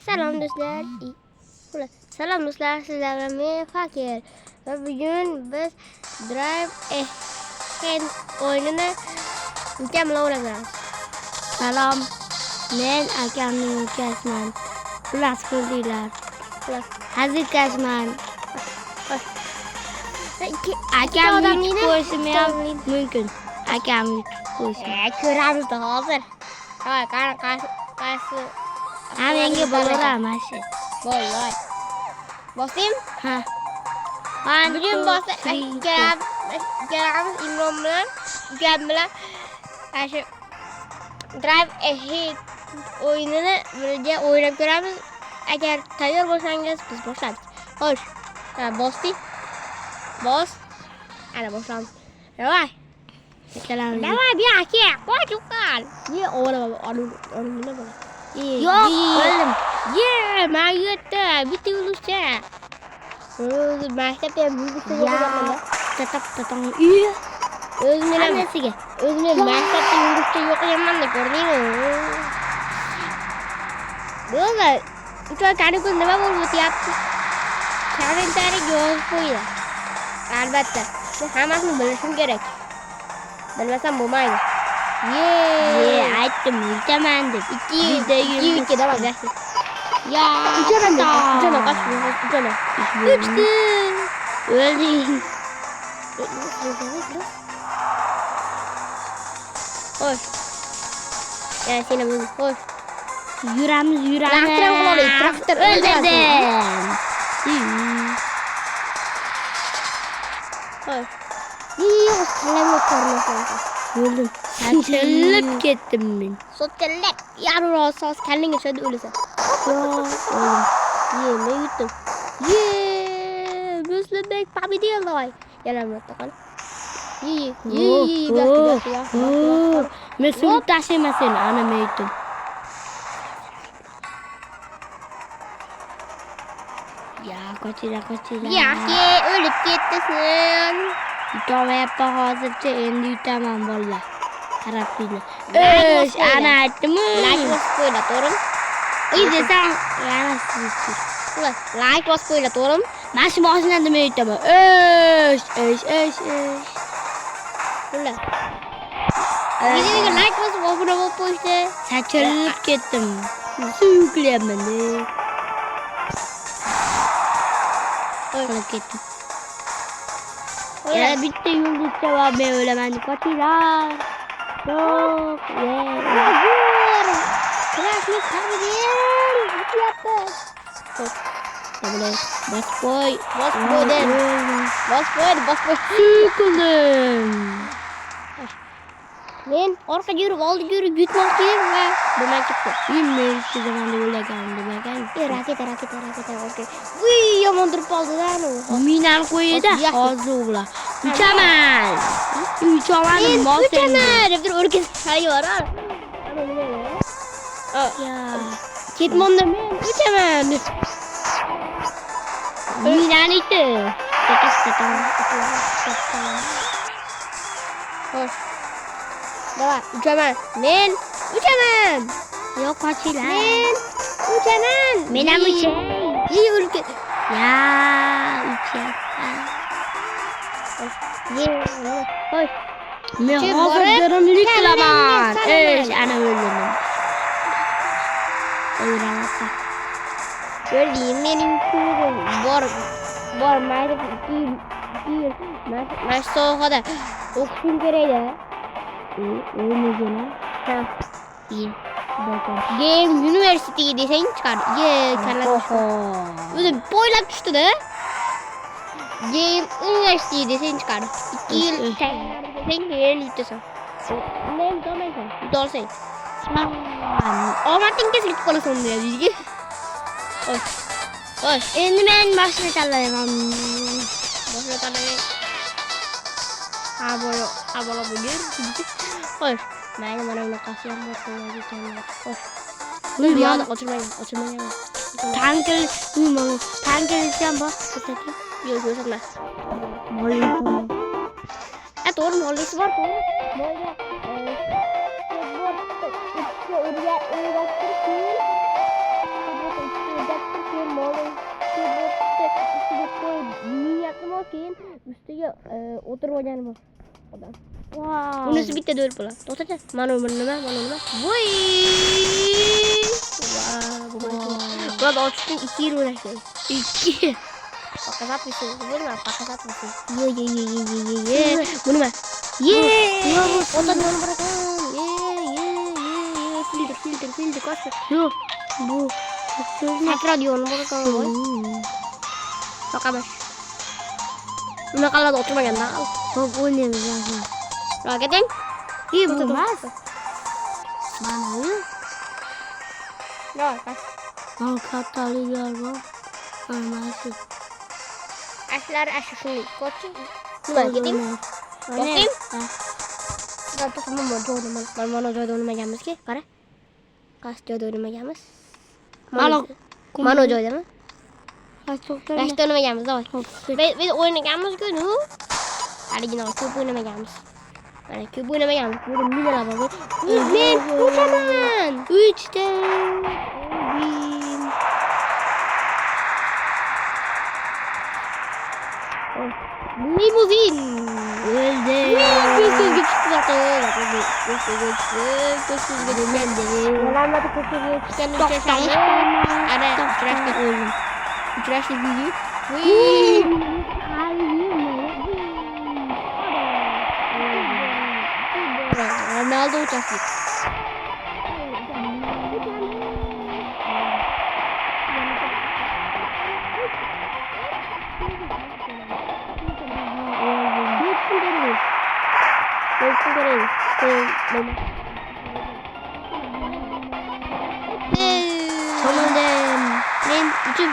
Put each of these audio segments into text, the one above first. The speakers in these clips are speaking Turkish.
Selam dostlar. Selam dostlar. Sizlerle ben Fakir. Ve bugün biz Drive Ehen oyununu mükemmel oynayacağız. Selam. Men akamning ukasiman. Xullas qildinglar. Hazil ukasiman. Akam yutib qo'yishim ham mumkin. Akam yutib qo'yishim. Ko'ramiz da hozir. Qaysi Ha menga bo'laveradi shu. Bo'ldi. Bosayım. Ha. Bugün gelamiz İmron bilan, ukam bilan shu Drive Ahead oyununu birga o'ynab ko'ramiz. Agar tayyor bo'lsangiz biz boshladik. Xo'sh. Ha, bosdik. Bos. Ana boshlandi. Davay. Ikkalamiz. Davay bir aka. Qo'y uqal. Ye, o'g'lim nima bo'ladi? Yo'q, o'ldim. Ye, men yetdim. Bitta uluşcha. Maktabda ham yurishda yo'qman. Tatang. O'zim ham Nasiga? o'zim maktabda yurishda yo'qman-da, ko'rdingmi? Bo'ldi. Uchoq kanikul nima bo'lib o'tyapti? Kommentariy yozib qo'yinglar. Albatta. Bu hammasini bilishim kerak. Bilmasam bo'lmaydi. Ye, aytdim, yutaman deb. 2 davom et. Ya, Uchaman, uchaman. Uchdi. O'lding. Xo'sh. Yana seni bo'ldi. Xo'sh. Yuramiz. Traktor qo'ydik, traktor o'ldirdim. Xo'sh. Yo'q, qalamga ko'rmasam. O'ldim. Achilib ketdim men. So'tkalab, yarim soat kallingga tushadi o'lasan. O'ldim. Ye, men yutdim. Ye, Muslimbek победил давай. Yalamay taqal. Ye, Men suvni tashimasin, ana men yutdim. Ya, qochinglar. Yaxshi, o'lib ketdisan. Yutamayapman hozircha, endi yutaman bolalar. Qarab turinglar. Ana aytdim-ku. Like bosib qo'yinglar, to'g'rimi? Desam, yana siz. Like bosib qo'yinglar, to'g'rimi? Mana shu mashinani men yutaman. Ular. Videoga like bosib obuna bo'lib qo'yishdi. Sachilib ketdim. Suyuklayapman. Qolib ketdim. Yana bitta yulduzcha bor, men o'laman deb qochinglar. Yo'q, Krasnik победил. Yutyapti. Bos qo'y. Bosib qo'ydim. Suyuqildim. Men orqaga yurib, oldiga yurib yutmoqchi edim va bo'lmay ketdi. Men chizaman deb o'ylagandim, demagan. Raketa. Okey. Uy, yomon turib qoldi-da. Minani qo'ydi, hozir o'g'lar. Uchaman. Uchaman, deb turib o'rkib hayvor. Ya. Ketmonda men uchaman. Minani itdi. Xo'sh. Davay, uchaman. Men uchaman. Yo'q, qochinglar. Men uchaman. Men ham uchay. Ye, o'lib ket. Ya, uchayapman. Ye, xo'sh. Men Chep hozir borib, dirimlik qilaman. kalaman. Ana o'ldim. O'ylamoqda. O'ldim, mening kulim bor, mayli mana shu sohada o'qishim kerak-da. O'ynagina. Ha. Game University'ga desang chiqadi. Ye, kallasi. O'zi bo'ylab tushdi-da. Game University desang chiqadi. 2 yil tayyorlasang, keyin yutasan. Men yutamaysan, yutolsang. Omading kesilib qolasan deydi. Xo'sh. Endi men boshqa tanlayman. Boshqa tanlay. Abolo bo'lir. Xo'sh. Mayli, mana bunaqasi ham bor qo'yadi. Xo'sh. Bu yo'qni ochirmayman. Tankil ham bor. Yo'q, ko'rsatma. Mo'yinton. To'g'ri, molisi bor. Molga keyin ustiga o'tirib olgani bor odam. Wow. Bunisi bitta do'l bo'ladi. To'xtachi. Mana nima? Voy! Bular ochishdan 2 yil uğraştı. 2. Pakas atmışsın. Vurma, pakas atmışsın. Ye. Vurma. Ye! Ondan onu bırakın. Ye. Filtre, koş. Yok. Bu. Tekrar diyor onu bırakın. Bakamış. Buna kalada oturmayan da al. Top oynuyoruz zaten. Raketin. İyi bulmaz. Bana yok. Yok, kaç. Al katalıylar var. Anlasın. Aşılar şunu koç. Buna gideyim. Bakayım. Ben tutumum var. Doğru. Ben bana doğru gelmez ki. Kara. Kaç doğru gelmez. Mano joy değil mi? Çok da Başta önüme gelmez. Davay. Ve oyuna gelmez günü. Hadi yine küp oynama gelmez. Hani küp oynama gelmez. Burada mineral var. Ben uçamam. 3'te. Limuzin. Öldü. Göksüz güçlü zaten. Göksüz güçlü. Yalanladı göksüz güçlü. Uçaşanlı. Ada uçraştık oğlum. Uçraştık büyüdü. Ronaldo uçaştık. Tamamdır. Ben uçup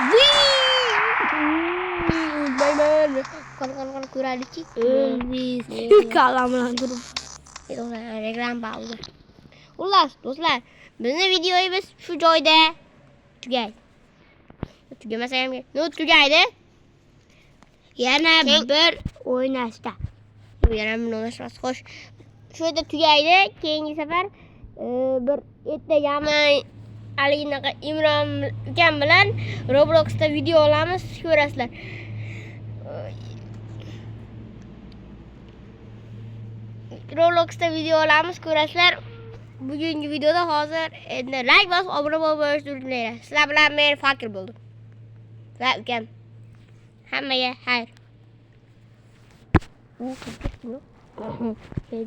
Kan kurang dikit. Öldü. Kalamlan durum. Itu reklam pauza. Ulas do'stlar, bizni videoyu biz shu joyda tugaydi. Tugamasa ham tugaydi. Yana bir oynashda. Bu yana bir o'ynashimiz. Xo'sh. Shu yerda tugaydi. Keyingi safar bir ertaga Alinaqa Imron ukam bilan Robloxda video olamiz, ko'rasizlar. Robloxda video olamiz, ko'rasizlar. Bugungi videoda hozir endi like bosib, obuna bo'lishni unutmanglar. Sizlar bilan men fakir bo'ldim. Va ukam. Hammaga xayr.